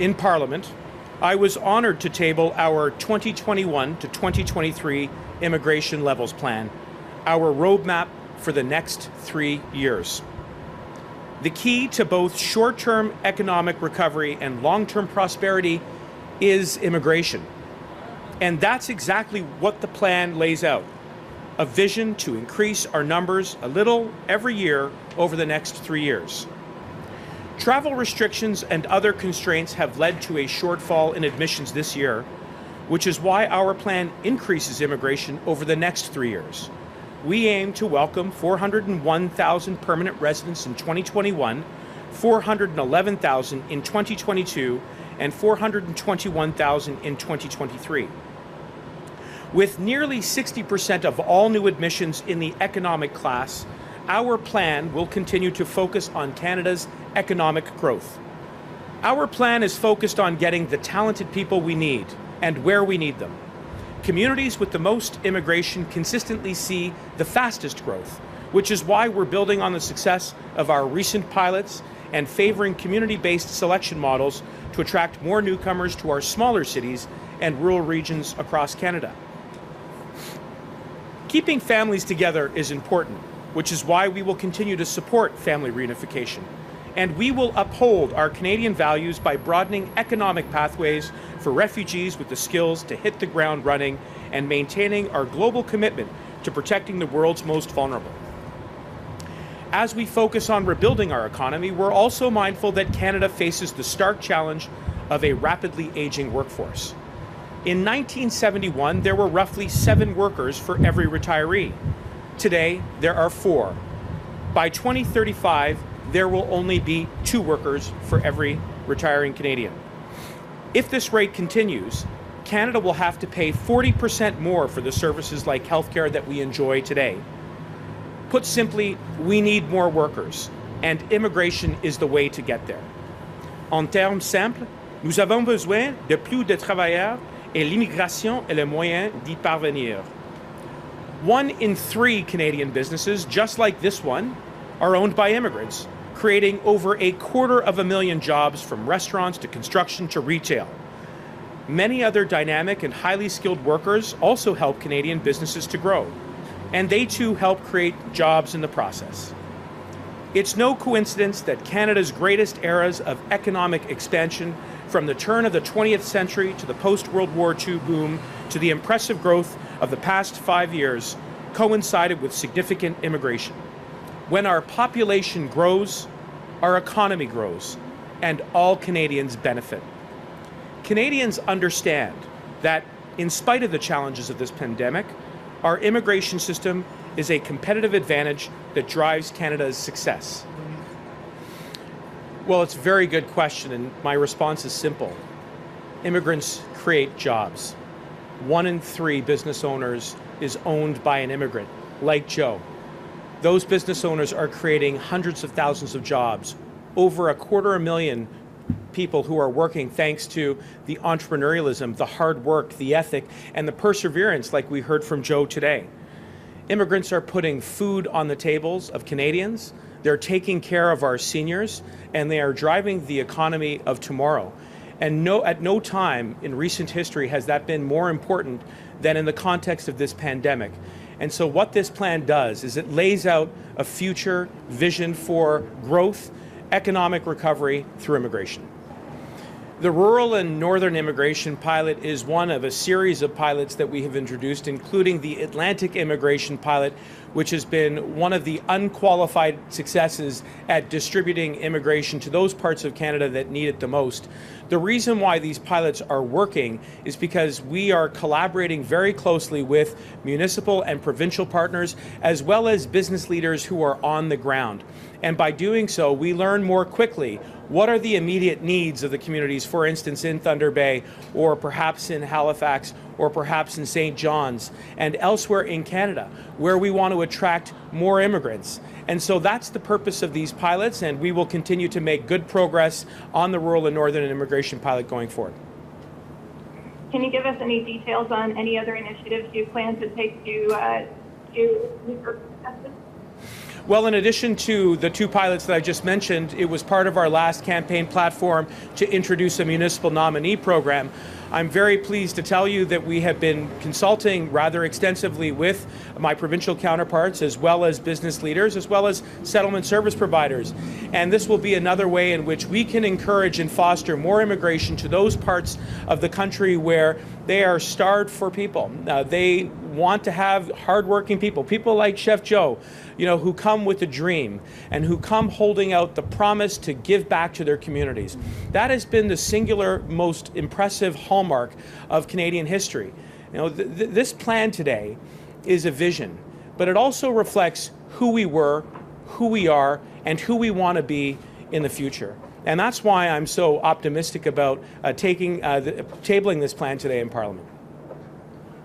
in Parliament, I was honored to table our 2021 to 2023 Immigration Levels Plan, our roadmap for the next 3 years. The key to both short-term economic recovery and long-term prosperity is immigration. And that's exactly what the plan lays out, a vision to increase our numbers a little every year over the next 3 years. Travel restrictions and other constraints have led to a shortfall in admissions this year, which is why our plan increases immigration over the next 3 years. We aim to welcome 401,000 permanent residents in 2021, 411,000 in 2022, and 421,000 in 2023. With nearly 60% of all new admissions in the economic class, our plan will continue to focus on Canada's economic growth. Our plan is focused on getting the talented people we need and where we need them. Communities with the most immigration consistently see the fastest growth, which is why we're building on the success of our recent pilots and favoring community-based selection models to attract more newcomers to our smaller cities and rural regions across Canada. Keeping families together is important, which is why we will continue to support family reunification. And we will uphold our Canadian values by broadening economic pathways for refugees with the skills to hit the ground running and maintaining our global commitment to protecting the world's most vulnerable. As we focus on rebuilding our economy, we're also mindful that Canada faces the stark challenge of a rapidly aging workforce. In 1971, there were roughly 7 workers for every retiree. Today, there are 4. By 2035, there will only be 2 workers for every retiring Canadian. If this rate continues, Canada will have to pay 40% more for the services like healthcare that we enjoy today. Put simply, we need more workers, and immigration is the way to get there. En termes simples, nous avons besoin de plus de travailleurs et l'immigration est le moyen d'y parvenir. 1 in 3 Canadian businesses, just like this one, are owned by immigrants, creating over 250,000 jobs from restaurants to construction to retail. Many other dynamic and highly skilled workers also help Canadian businesses to grow, and they too help create jobs in the process. It's no coincidence that Canada's greatest eras of economic expansion, from the turn of the 20th century to the post-World War II boom to the impressive growth of the past 5 years, coincided with significant immigration. When our population grows, our economy grows, and all Canadians benefit. Canadians understand that, in spite of the challenges of this pandemic, our immigration system is a competitive advantage that drives Canada's success. Well, it's a very good question, and my response is simple. Immigrants create jobs. 1 in 3 business owners is owned by an immigrant, like Joe. Those business owners are creating hundreds of thousands of jobs, over 250,000 people who are working thanks to the entrepreneurialism, the hard work, the ethic, and the perseverance like we heard from Joe today. Immigrants are putting food on the tables of Canadians, they're taking care of our seniors, and they are driving the economy of tomorrow. And at no time in recent history has that been more important than in the context of this pandemic. And so what this plan does is it lays out a future vision for growth, economic recovery through immigration. The Rural and Northern Immigration Pilot is one of a series of pilots that we have introduced, including the Atlantic Immigration Pilot, which has been one of the unqualified successes at distributing immigration to those parts of Canada that need it the most. The reason why these pilots are working is because we are collaborating very closely with municipal and provincial partners, as well as business leaders who are on the ground. And by doing so, we learn more quickly what are the immediate needs of the communities, for instance, in Thunder Bay, or perhaps in Halifax, or perhaps in St. John's, and elsewhere in Canada, where we want to attract more immigrants. And so that's the purpose of these pilots, and we will continue to make good progress on the Rural and Northern Immigration Pilot going forward. Can you give us any details on any other initiatives you plan to take to meet your successes? Well, in addition to the 2 pilots that I just mentioned, it was part of our last campaign platform to introduce a municipal nominee program. I'm very pleased to tell you that we have been consulting rather extensively with my provincial counterparts, as well as business leaders, as well as settlement service providers. And this will be another way in which we can encourage and foster more immigration to those parts of the country where they are starved for people. They want to have hardworking people, people like Chef Joe, who come with a dream and who come holding out the promise to give back to their communities. That has been the singular most impressive hallmark of Canadian history. This plan today is a vision, but it also reflects who we were, who we are, and who we want to be in the future. And that's why I'm so optimistic about tabling this plan today in Parliament.